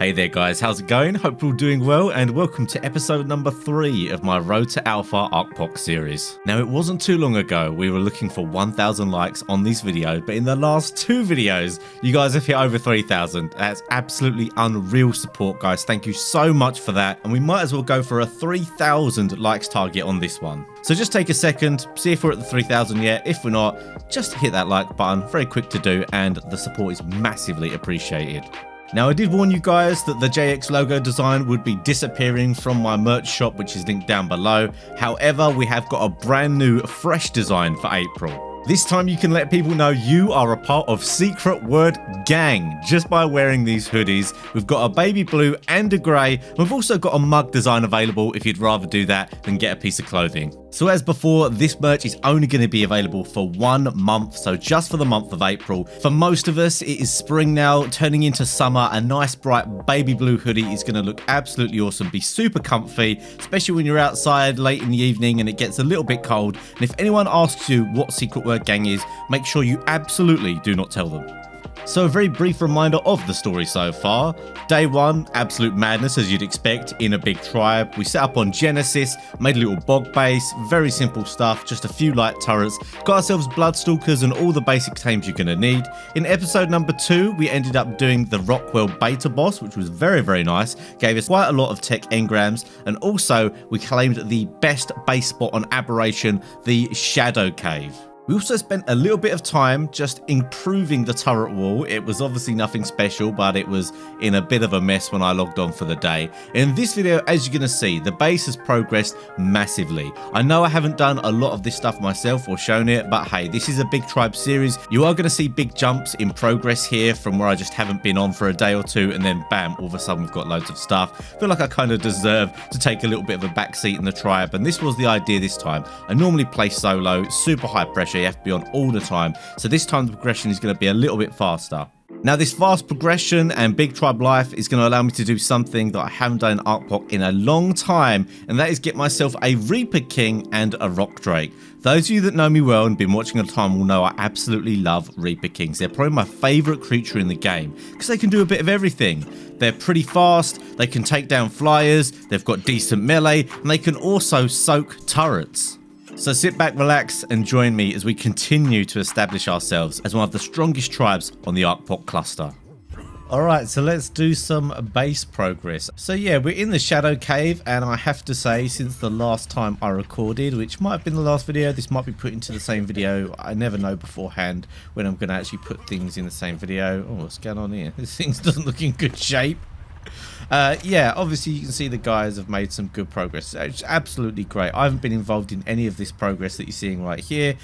Hey there guys, how's it going? Hope you're all doing well, and welcome to episode number 3 of my Road to Alpha ARKPOC series. Now, it wasn't too long ago we were looking for 1,000 likes on this video, but in the last 2 videos you guys have hit over 3,000. That's absolutely unreal support, guys. Thank you so much for that, and we might as well go for a 3,000 likes target on this one. So just take a second, see if we're at the 3,000 yet. If we're not, just hit that like button, very quick to do, and the support is massively appreciated. Now, I did warn you guys that the JAYEX logo design would be disappearing from my merch shop, which is linked down below. However, we have got a brand new, fresh design for April. This time you can let people know you are a part of Secret Word Gang just by wearing these hoodies. We've got a baby blue and a grey. We've also got a mug design available if you'd rather do that than get a piece of clothing. So as before, this merch is only going to be available for 1 month, so just for the month of April. For most of us, it is spring now, turning into summer. A nice bright baby blue hoodie is going to look absolutely awesome, be super comfy, especially when you're outside late in the evening and it gets a little bit cold. And if anyone asks you what Secret Word Gang is, make sure you absolutely do not tell them. So a very brief reminder of the story so far. Day 1, absolute madness as you'd expect in a big tribe. We set up on Genesis, made a little bog base, very simple stuff, just a few light turrets, got ourselves Bloodstalkers and all the basic tames you're going to need. In episode number 2, we ended up doing the Rockwell beta boss, which was very nice, gave us quite a lot of tech engrams, and also we claimed the best base spot on Aberration, the Shadow Cave. We also spent a little bit of time just improving the turret wall. It was obviously nothing special, but it was in a bit of a mess when I logged on for the day. In this video, as you're going to see, the base has progressed massively. I know I haven't done a lot of this stuff myself or shown it, but hey, this is a big tribe series. You are going to see big jumps in progress here from where I just haven't been on for a day or two, and then bam, all of a sudden we've got loads of stuff. I feel like I kind of deserve to take a little bit of a backseat in the tribe, and this was the idea this time. I normally play solo, super high pressure. You have to be on all the time, so this time the progression is going to be a little bit faster. Now, this fast progression and big tribe life is going to allow me to do something that I haven't done in ARKPOC in a long time, and that is get myself a Reaper King and a Rock Drake. Those of you that know me well and been watching a time will know I absolutely love Reaper Kings. They're probably my favourite creature in the game because they can do a bit of everything. They're pretty fast, they can take down flyers, they've got decent melee, and they can also soak turrets. So sit back, relax, and join me as we continue to establish ourselves as one of the strongest tribes on the ARKPOC cluster. Alright, so let's do some base progress. So yeah, we're in the Shadow Cave, and I have to say, since the last time I recorded, which might have been the last video, this might be put into the same video. I never know beforehand when I'm going to actually put things in the same video. Oh, what's going on here? This thing doesn't look in good shape. Yeah, obviously you can see the guys have made some good progress. It's absolutely great. I haven't been involved in any of this progress that you're seeing right here,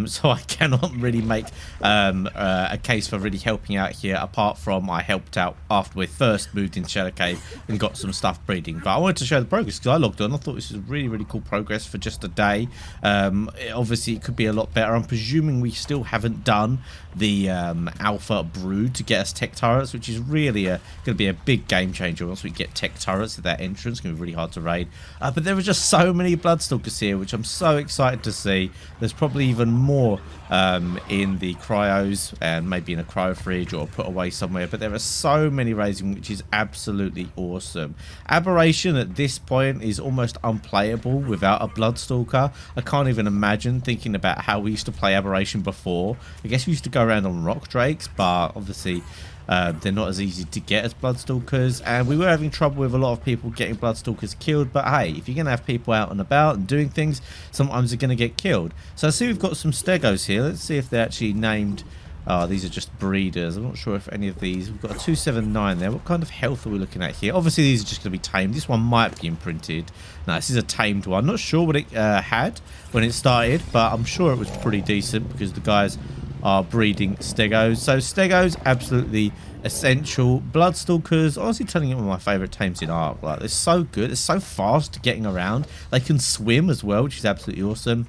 so I cannot really make a case for really helping out here, apart from I helped out after we first moved into Shadow Cave and got some stuff breeding. But I wanted to show the progress because I logged on. I thought this was really cool progress for just a day. Obviously it could be a lot better. I'm presuming we still haven't done the alpha brood to get us tech turrets, which is really going to be a big game changer. Once we get tech turrets at that entrance, it's going to be really hard to raid. But there are just so many Bloodstalkers here, which I'm so excited to see. There's probably even more in the cryos, and maybe in a cryo fridge or put away somewhere. But there are so many raising, which is absolutely awesome. Aberration at this point is almost unplayable without a Bloodstalker. I can't even imagine thinking about how we used to play Aberration before. I guess we used to go around on Rock Drakes, but obviously they're not as easy to get as Bloodstalkers, and we were having trouble with a lot of people getting Bloodstalkers killed. But hey, if you're going to have people out and about and doing things, sometimes they're going to get killed. So I see we've got some Stegos here. Let's see if they're actually named. These are just breeders. I'm not sure if any of these. We've got a 279 there. What kind of health are we looking at here? Obviously these are just going to be tamed. This one might be imprinted. No, this is a tamed one. Not sure what it had when it started, but I'm sure it was pretty decent because the guys are breeding Stegos. So Stegos, absolutely essential. Bloodstalkers, honestly telling you, one of my favourite tames in ARK. Like, they're so good. They're so fast getting around. They can swim as well, which is absolutely awesome.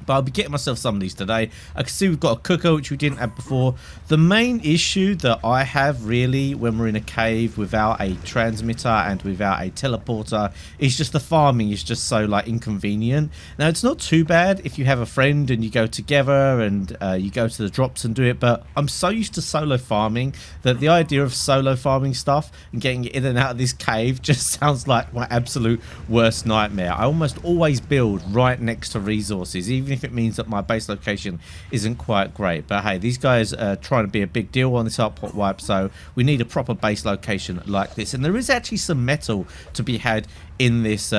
But I'll be getting myself some of these today. I can see we've got a cooker, which we didn't have before. The main issue that I have really when we're in a cave without a transmitter and without a teleporter is just the farming is just so like inconvenient. Now it's not too bad if you have a friend and you go together and you go to the drops and do it, but I'm so used to solo farming that the idea of solo farming stuff and getting in and out of this cave just sounds like my absolute worst nightmare. I almost always build right next to resources, even if it means that my base location isn't quite great. But hey, these guys are trying to be a big deal on this ARKPOC wipe, so we need a proper base location like this. And there is actually some metal to be had in this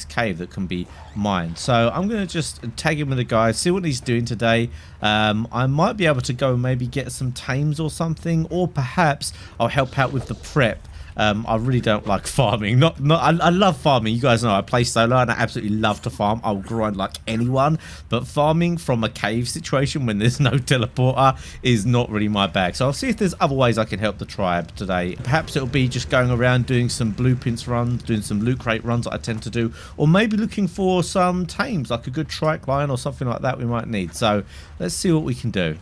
cave that can be mined. So I'm going to just tag him with the guys, see what he's doing today. I might be able to go and maybe get some tames or something, or perhaps I'll help out with the prep. I really don't like farming. I love farming. You guys know I play solo and I absolutely love to farm. I'll grind like anyone. But farming from a cave situation when there's no teleporter is not really my bag. So I'll see if there's other ways I can help the tribe today. Perhaps it'll be just going around doing some blueprints runs, doing some loot crate runs that I tend to do. Or maybe looking for some tames, like a good trike line or something like that we might need. So let's see what we can do.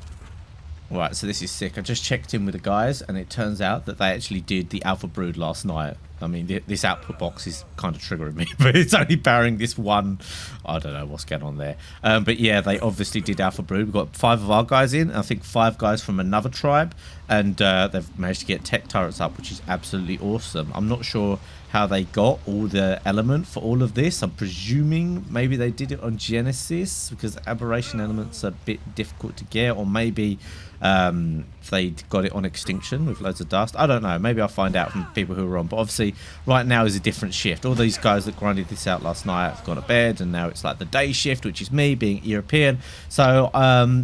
Right, so this is sick. I just checked in with the guys, and it turns out that they actually did the Alpha Brood last night. I mean, this output box is kind of triggering me, but it's only powering this one. I don't know what's going on there. But yeah, they obviously did Alpha Brood. We've got 5 of our guys in, I think 5 guys from another tribe, and they've managed to get tech turrets up, which is absolutely awesome. I'm not sure how they got all the element for all of this. I'm presuming maybe they did it on Genesis because aberration elements are a bit difficult to get, or maybe they got it on Extinction with loads of dust. I don't know. Maybe I'll find out from people who are on. But obviously, right now is a different shift. All these guys that grinded this out last night have gone to bed, and now it's like the day shift, which is me being European. So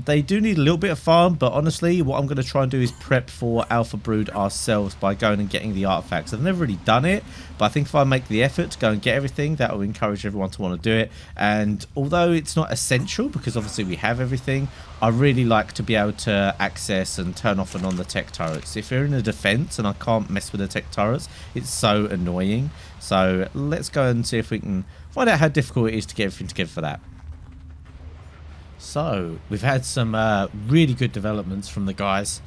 they do need a little bit of farm, but honestly, what I'm going to try and do is prep for Alpha Brood ourselves by going and getting the artifacts. I've never really done it, but I think if I make the effort to go and get everything, that will encourage everyone to want to do it. And although it's not essential, because obviously we have everything, I really like to be able to access and turn off and on the tech turrets. If you're in a defense and I can't mess with the tech turrets, it's so annoying. So let's go and see if we can find out how difficult it is to get everything together for that. So we've had some really good developments from the guys.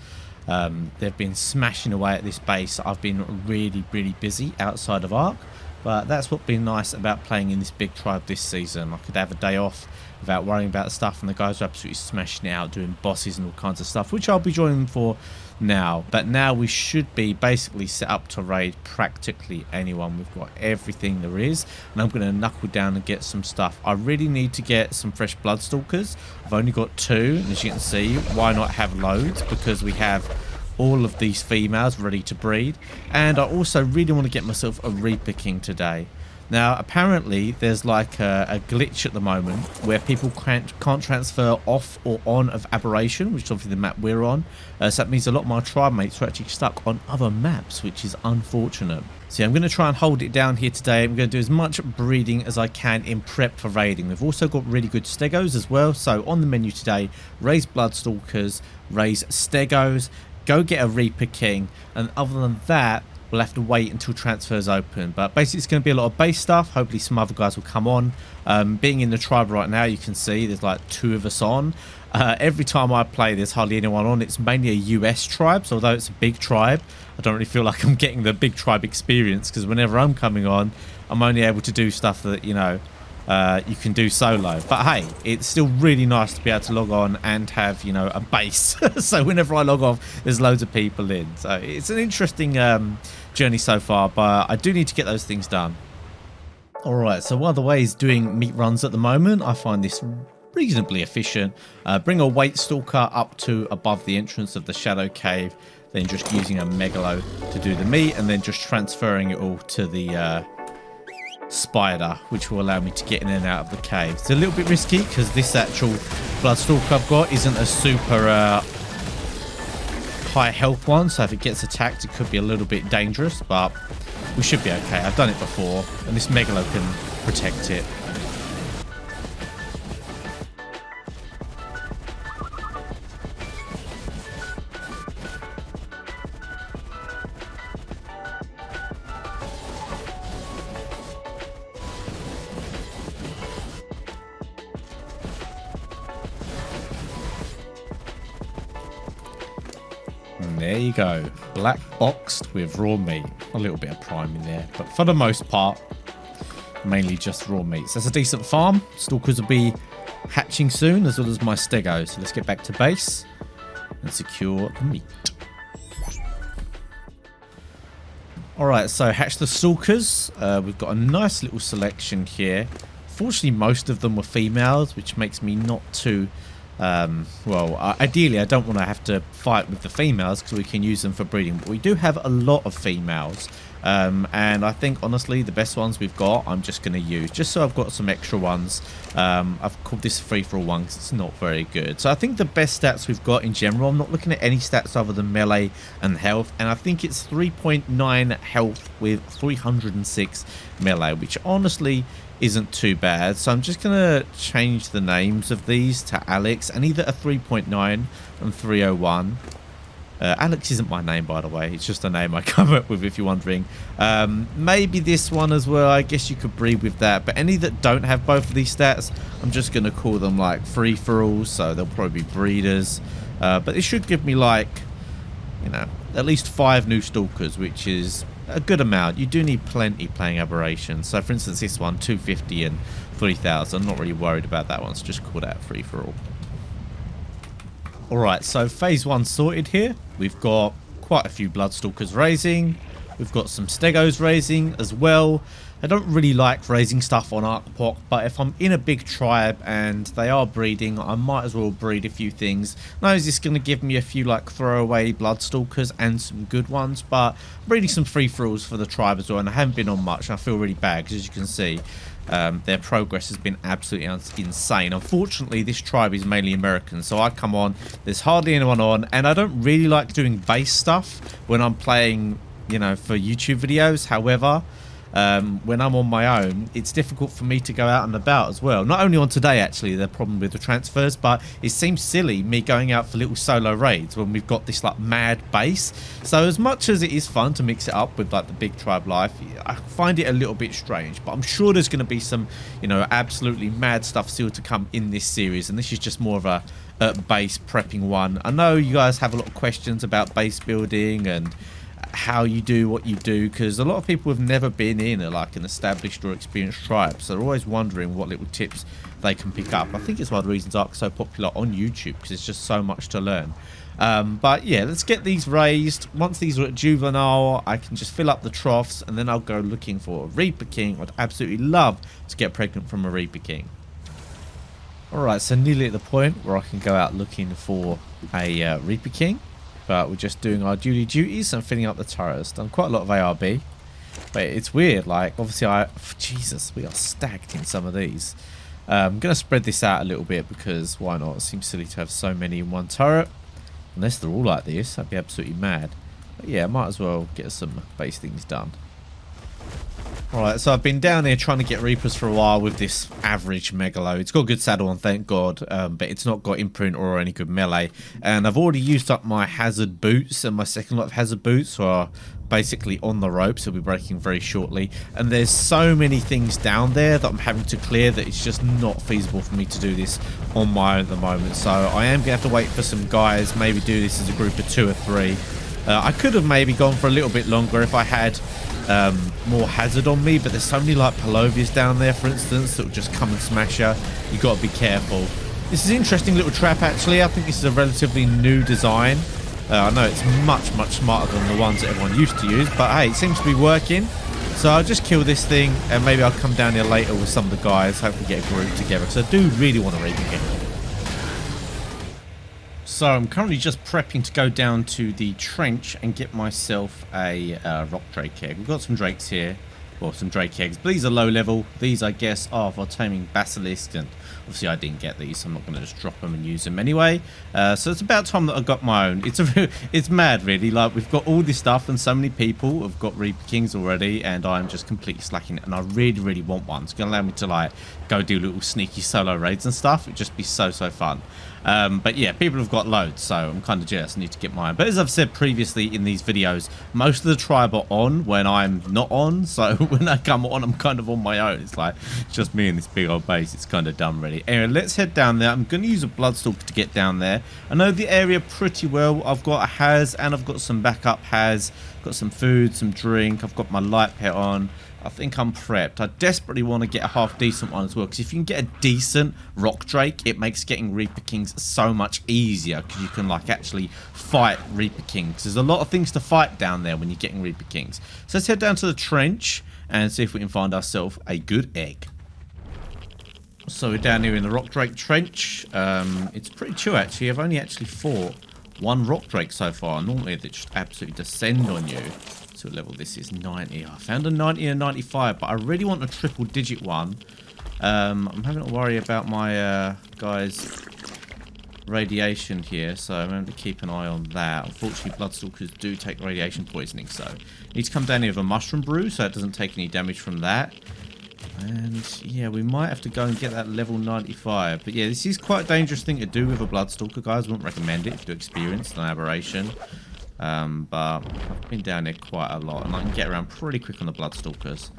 They've been smashing away at this base. I've been really busy outside of ARK, but that's what's been nice about playing in this big tribe this season. I could have a day off without worrying about stuff, and the guys are absolutely smashing it out, doing bosses and all kinds of stuff, which I'll be joining them for now. But now we should be basically set up to raid practically anyone. We've got everything there is, and I'm going to knuckle down and get some stuff. I really need to get some fresh blood stalkers. I've only got 2, and as you can see, why not have loads? Because we have all of these females ready to breed, and I also really want to get myself a Reaper King today. Now, apparently, there's like a glitch at the moment where people can't transfer off or on of Aberration, which is obviously the map we're on. So that means a lot of my tribe mates are actually stuck on other maps, which is unfortunate. So yeah, I'm going to try and hold it down here today. I'm going to do as much breeding as I can in prep for raiding. We've also got really good Stegos as well. So on the menu today, raise Bloodstalkers, raise Stegos, go get a Reaper King, and other than that, we'll have to wait until transfers open. But basically, it's going to be a lot of base stuff. Hopefully, some other guys will come on. Being in the tribe right now, you can see there's like 2 of us on. Every time I play, there's hardly anyone on. It's mainly a US tribe, so although it's a big tribe, I don't really feel like I'm getting the big tribe experience, because whenever I'm coming on, I'm only able to do stuff that, you know, you can do solo. But hey, it's still really nice to be able to log on and have, you know, a base. So whenever I log off, there's loads of people in. So it's an interesting journey so far, but I do need to get those things done. Alright, so one of the ways doing meat runs at the moment, I find this reasonably efficient. Bring a weight stalker up to above the entrance of the shadow cave, then just using a megalo to do the meat, and then just transferring it all to the spider, which will allow me to get in and out of the cave. It's a little bit risky because this actual bloodstalker I've got isn't a super high health one, so if it gets attacked, it could be a little bit dangerous, but we should be okay. I've done it before, and this megalo can protect it. there you go. Black boxed with raw meat. A little bit of prime in there, but for the most part, mainly just raw meat. So that's a decent farm. Stalkers will be hatching soon, as well as my Stegos. So let's get back to base and secure the meat. Alright, so hatch the Stalkers. We've got a nice little selection here. Fortunately, most of them were females, which makes me not too... ideally, I don't want to have to fight with the females because we can use them for breeding. But we do have a lot of females. And I think, honestly, the best ones we've got, I'm just going to use. Just so I've got some extra ones. I've called this free-for-all one because it's not very good. So I think the best stats we've got in general, I'm not looking at any stats other than melee and health. And I think it's 3.9 health with 306 melee, which honestly isn't too bad. So I'm just going to change the names of these to Alex and either a 3.9 and 301. Alex isn't my name, by the way. It's just a name I come up with, if you're wondering. Maybe this one as well. I guess you could breed with that. But any that don't have both of these stats, I'm just going to call them like free-for-all. So they'll probably be breeders. But it should give me like, you know, at least 5 new Stalkers, which is a good amount. You do need plenty playing aberrations. So for instance, this one, 250 and 3,000. I'm not really worried about that one. So just call that free-for-all. Alright, so phase 1 sorted here. We've got quite a few Bloodstalkers raising. We've got some Stegos raising as well. I don't really like raising stuff on ARKPOC, but if I'm in a big tribe and they are breeding, I might as well breed a few things. Now, is this going to give me a few like throwaway Bloodstalkers and some good ones? But I'm breeding some free-for-alls for the tribe as well, and I haven't been on much, and I feel really bad because, as you can see, their progress has been absolutely insane. Unfortunately, this tribe is mainly American, so I come on, there's hardly anyone on, and I don't really like doing base stuff when I'm playing, you know, for YouTube videos. However, when I'm on my own, it's difficult for me to go out and about as well. Not only on today, actually, the problem with the transfers, but it seems silly me going out for little solo raids when we've got this like mad base. So as much as it is fun to mix it up with like the big tribe life, I find it a little bit strange. But I'm sure there's going to be some, you know, absolutely mad stuff still to come in this series, and this is just more of a base prepping one. I know you guys have a lot of questions about base building and how you do what you do, because a lot of people have never been in like an established or experienced tribe, so they're always wondering what little tips they can pick up. I think it's one of the reasons ARK is so popular on YouTube, because it's just so much to learn. But yeah, let's get these raised. Once these are at juvenile, I can just fill up the troughs, and then I'll go looking for a Reaper King. I'd absolutely love to get pregnant from a Reaper King. Alright, so nearly at the point where I can go out looking for a Reaper King. But we're just doing our duties and filling up the turrets. Done quite a lot of ARB. But it's weird, like, obviously Jesus, we are stacked in some of these. I'm going to spread this out a little bit because why not? It seems silly to have so many in one turret. Unless they're all like this, that'd be absolutely mad. But yeah, might as well get some base things done. Alright, so I've been down here trying to get Reapers for a while with this average Megalo. It's got a good saddle on, thank God, but it's not got imprint or any good melee. And I've already used up my hazard boots, and my second lot of hazard boots are basically on the ropes. They'll be breaking very shortly. And there's so many things down there that I'm having to clear that it's just not feasible for me to do this on my own at the moment. So I am going to have to wait for some guys, maybe do this as a group of 2 or 3. I could have maybe gone for a little bit longer if I had more hazard on me, but there's so many like Palovias down there, for instance, that will just come and smash you. You got to be careful. This is an interesting little trap, actually. I think this is a relatively new design. I know it's much smarter than the ones that everyone used to use, but hey, it seems to be working. So I'll just kill this thing, and maybe I'll come down here later with some of the guys, hopefully get a group together, because I do really want to raid again. So I'm currently just prepping to go down to the trench and get myself a rock drake egg. We've got some drakes here, well, some drake eggs, but these are low level. These, I guess, are for taming basilisk, and obviously I didn't get these, so I'm not going to just drop them and use them anyway. So it's about time that I got my own. It's mad, really. Like, we've got all this stuff, and so many people have got Reaper Kings already, and I'm just completely slacking it. And I really want one. It's going to allow me to like go do little sneaky solo raids and stuff. It'd just be so fun. But yeah, people have got loads, so I'm kind of jealous. I need to get mine. But as I've said previously in these videos, most of the tribe are on when I'm not on. So when I come on, I'm kind of on my own. It's like, it's just me in this big old base. It's kind of dumb, really. Anyway, let's head down there. I'm going to use a Bloodstalker to get down there. I know the area pretty well. I've got a Has, and I've got some backup Has. Got some food, some drink. I've got my light pet on. I think I'm prepped. I desperately want to get a half decent one as well, because if you can get a decent Rock Drake, it makes getting Reaper Kings so much easier, because you can like actually fight Reaper Kings. There's a lot of things to fight down there when you're getting Reaper Kings. So let's head down to the trench and see if we can find ourselves a good egg. So we're down here in the Rock Drake trench. It's pretty chill actually. I've only actually fought one Rock Drake so far. Normally they just absolutely descend on you. So what level this is? 90. I found a 90 and a 95, but I really want a triple digit one. I'm having to worry about my guys' radiation here, so I'm going to keep an eye on that. Unfortunately, Bloodstalkers do take radiation poisoning, so need to come down here with a mushroom brew so it doesn't take any damage from that. And yeah, we might have to go and get that level 95. But yeah, this is quite a dangerous thing to do with a Bloodstalker, guys. Wouldn't recommend it if you're experienced in aberration. But I've been down there quite a lot, and I can get around pretty quick on the Bloodstalkers.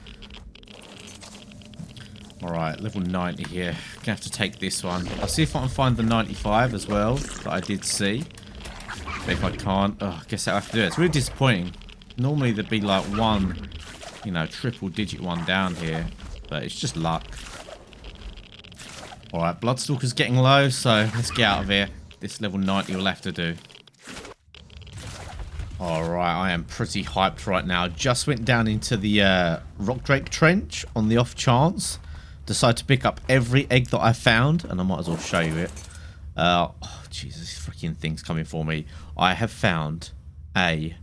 Alright, level 90 here. Gonna have to take this one. I'll see if I can find the 95 as well, that I did see. But if I can't, I guess I'll have to do it. It's really disappointing. Normally there'd be like one, you know, triple digit one down here. But it's just luck. Alright, Bloodstalker's getting low, so let's get out of here. This level 90 will have to do. Alright, I am pretty hyped right now. Just went down into the Rock Drake trench on the off chance. Decided to pick up every egg that I found, and I might as well show you it. Oh, Jesus, this freaking thing's coming for me. I have found a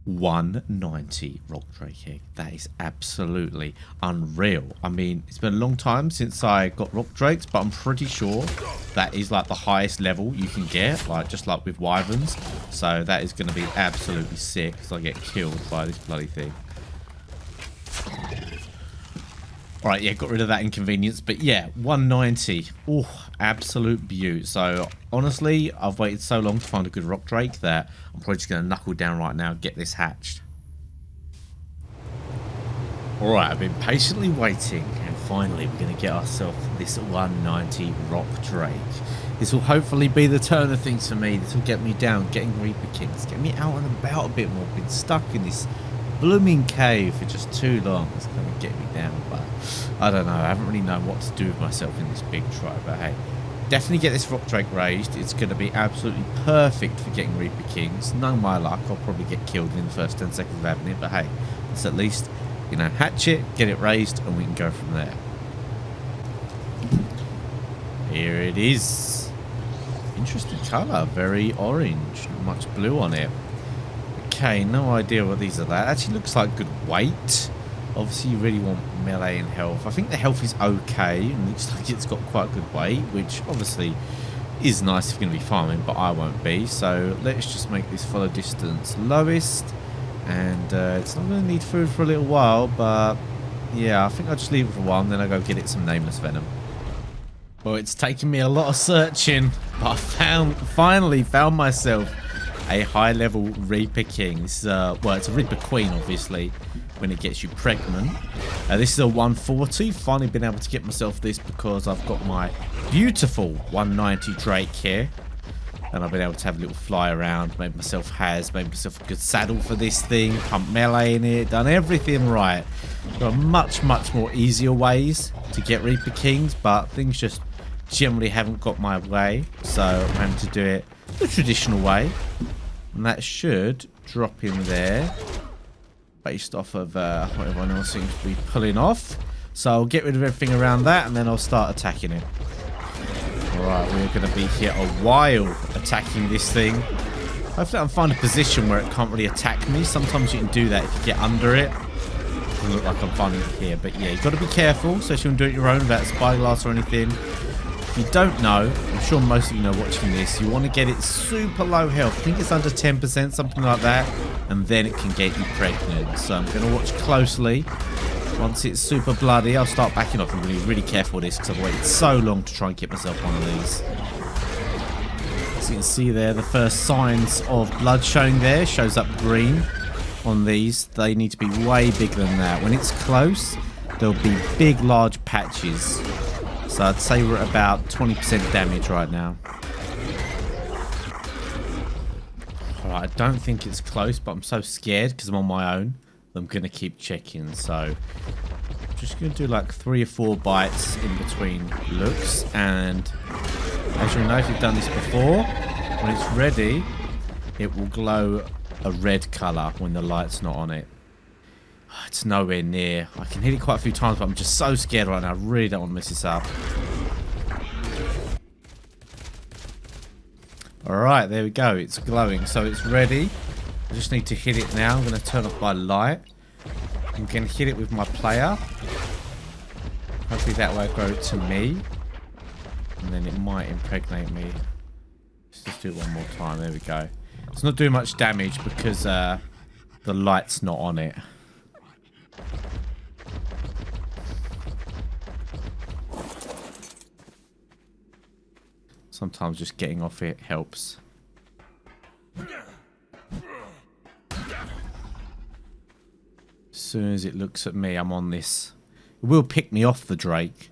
190 Rock Drake egg. That is absolutely unreal. I mean, it's been a long time since I got Rock Drakes, but I'm pretty sure that is like the highest level you can get, like just like with Wyverns. So that is going to be absolutely sick as I get killed by this bloody thing. Alright, yeah, got rid of that inconvenience. But yeah, 190. Oh, absolute beaut. So, honestly, I've waited so long to find a good Rock Drake that I'm probably just going to knuckle down right now and get this hatched. Alright, I've been patiently waiting, and finally we're going to get ourselves this 190 Rock Drake. This will hopefully be the turn of things for me. This will get me down, getting Reaper Kings, get me out and about a bit more. Been stuck in this blooming cave for just too long. It's going to get me down, but I don't know. I haven't really known what to do with myself in this big tribe. But hey, definitely get this Rock Drake raised. It's going to be absolutely perfect for getting Reaper Kings. Knowing my luck, I'll probably get killed in the first 10 seconds of having it. But hey, let's at least, you know, hatch it, get it raised, and we can go from there. Here it is. Interesting colour. Very orange. Not much blue on it. Okay, no idea what these are. That actually looks like good weight. Obviously, you really want melee and health. I think the health is okay. It looks like it's got quite good weight, which obviously is nice if you're going to be farming, but I won't be. So let's just make this follow distance lowest. And it's not going to need food for a little while, but yeah, I think I'll just leave it for a while and then I'll go get it some nameless venom. Well, it's taken me a lot of searching, but I finally found myself a high-level Reaper King. This is well, it's a Reaper Queen, obviously, when it gets you pregnant. This is a 140. Finally been able to get myself this because I've got my beautiful 190 Drake here. And I've been able to have a little fly around, made myself made myself a good saddle for this thing, pump melee in it, done everything right. There are much, much more easier ways to get Reaper Kings, but things just generally haven't got my way. So I'm having to do it the traditional way. And that should drop in there based off of what everyone else seems to be pulling off. So I'll get rid of everything around that and then I'll start attacking it. Alright, we're going to be here a while attacking this thing. Hopefully I can find a position where it can't really attack me. Sometimes you can do that if you get under it. It doesn't look like I'm finding it here. But yeah, you've got to be careful, especially when doing it your own without spyglass or anything. If you don't know, I'm sure most of you know watching this, you want to get it super low health. I think it's under 10%, something like that. And then it can get you pregnant. So I'm going to watch closely. Once it's super bloody, I'll start backing off and be really careful with this because I've waited so long to try and get myself one of these. you can see there, the first signs of blood showing there. Shows up green on these. They need to be way bigger than that. When it's close, there'll be big, large patches. So I'd say we're at about 20% damage right now. Alright, I don't think it's close, but I'm so scared because I'm on my own. I'm going to keep checking. So I'm just going to do like 3 or 4 bites in between looks. And as you'll know, if you've done this before, when it's ready, it will glow a red colour when the light's not on it. It's nowhere near. I can hit it quite a few times, but I'm just so scared right now. I really don't want to mess this up. Alright, there we go. It's glowing. So it's ready. I just need to hit it now. I'm going to turn off my light. I'm going to hit it with my player. Hopefully that will grow to me. And then it might impregnate me. Let's just do it one more time. There we go. It's not doing much damage because the light's not on it. Sometimes just getting off it helps. As soon as it looks at me, I'm on this. It will pick me off the Drake.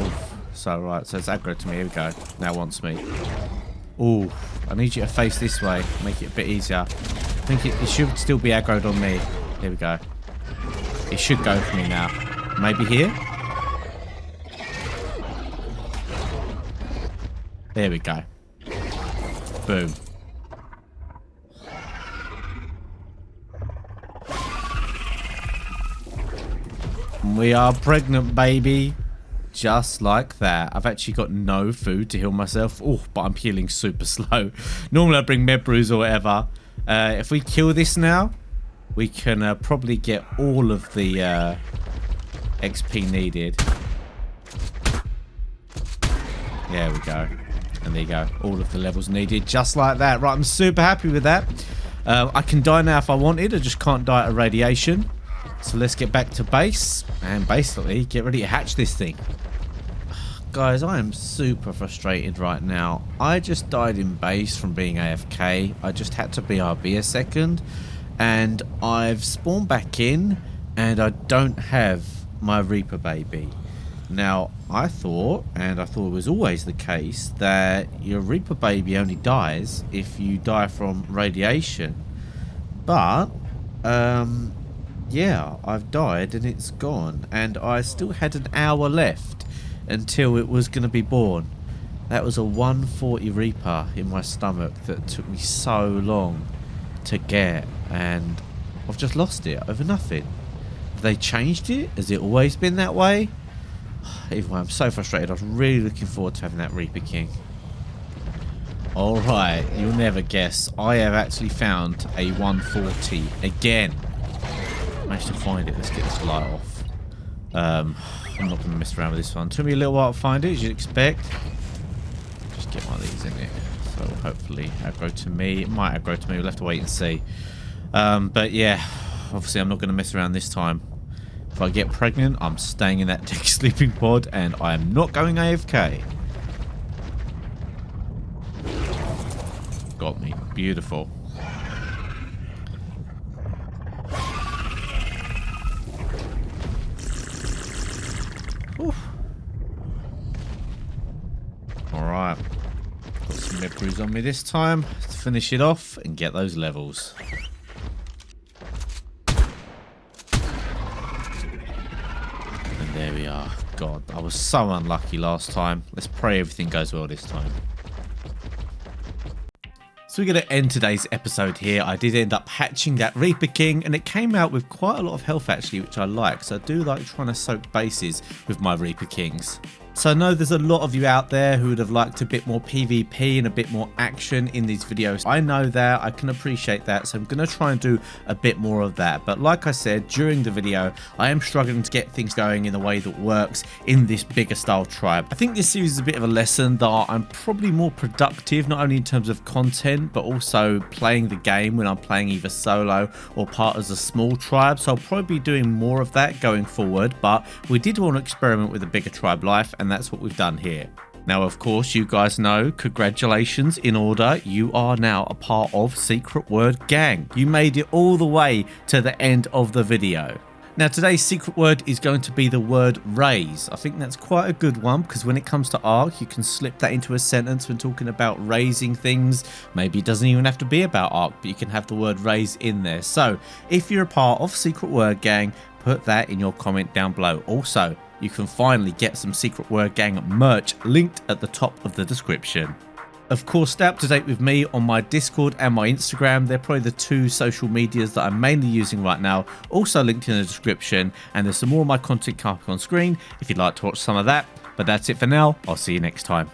Oof. So, right, so it's aggro to me. Here we go. Now it wants me. Ooh, I need you to face this way. Make it a bit easier. I think it should still be aggroed on me. Here we go. It should go for me now. Maybe here? There we go. Boom. We are pregnant, baby. Just like that. I've actually got no food to heal myself. Oh, but I'm healing super slow. Normally I bring med brews or whatever. If we kill this now, we can probably get all of the XP needed. There we go. And there you go. All of the levels needed. Just like that. Right, I'm super happy with that. I can die now if I wanted. I just can't die at radiation. So let's get back to base. And basically, get ready to hatch this thing. Guys, I am super frustrated right now. I just died in base from being AFK. I just had to BRB a second. And I've spawned back in. And I don't have my Reaper baby. Now, I thought, and I thought it was always the case, that your Reaper baby only dies if you die from radiation. But, yeah, I've died and it's gone. And I still had an hour left until it was going to be born. That was a 140 Reaper in my stomach that took me so long to get. And I've just lost it over nothing. Have they changed it? Has it always been that way? Either way, I'm so frustrated. I was really looking forward to having that Reaper King. Alright, you'll never guess. I have actually found a 140 again. Managed to find it. Let's get this light off. I'm not going to mess around with this one. Took me a little while to find it, as you'd expect. Just get one of these in it. So hopefully aggro to me. It might aggro to me. We'll have to wait and see. But yeah, obviously I'm not going to mess around this time. If I get pregnant, I'm staying in that deck sleeping pod and I am not going AFK. Got me. Beautiful. Alright. Got some med brews on me this time. Let's finish it off and get those levels. There we are. God, I was so unlucky last time. Let's pray everything goes well this time. So we're going to end today's episode here. I did end up hatching that Reaper King, and it came out with quite a lot of health actually, which I like. So I do like trying to soak bases with my Reaper Kings. So I know there's a lot of you out there who would have liked a bit more PvP and a bit more action in these videos. I know that, I can appreciate that, so I'm going to try and do a bit more of that. But like I said during the video, I am struggling to get things going in the way that works in this bigger style tribe. I think this series is a bit of a lesson that I'm probably more productive, not only in terms of content, but also playing the game when I'm playing either solo or part as a small tribe. So I'll probably be doing more of that going forward, but we did want to experiment with a bigger tribe life, and that's what we've done here. Now, of course, you guys know, congratulations in order, you are now a part of Secret Word Gang. You made it all the way to the end of the video. Now, today's secret word is going to be the word raise. I think that's quite a good one because when it comes to ARK, you can slip that into a sentence when talking about raising things. Maybe it doesn't even have to be about ARK, but you can have the word raise in there. So if you're a part of Secret Word Gang, put that in your comment down below. Also, you can finally get some Secret Word Gang merch linked at the top of the description. Of course, stay up to date with me on my Discord and my Instagram. They're probably the two social medias that I'm mainly using right now. Also linked in the description, and there's some more of my content coming up on screen if you'd like to watch some of that. But that's it for now. I'll see you next time.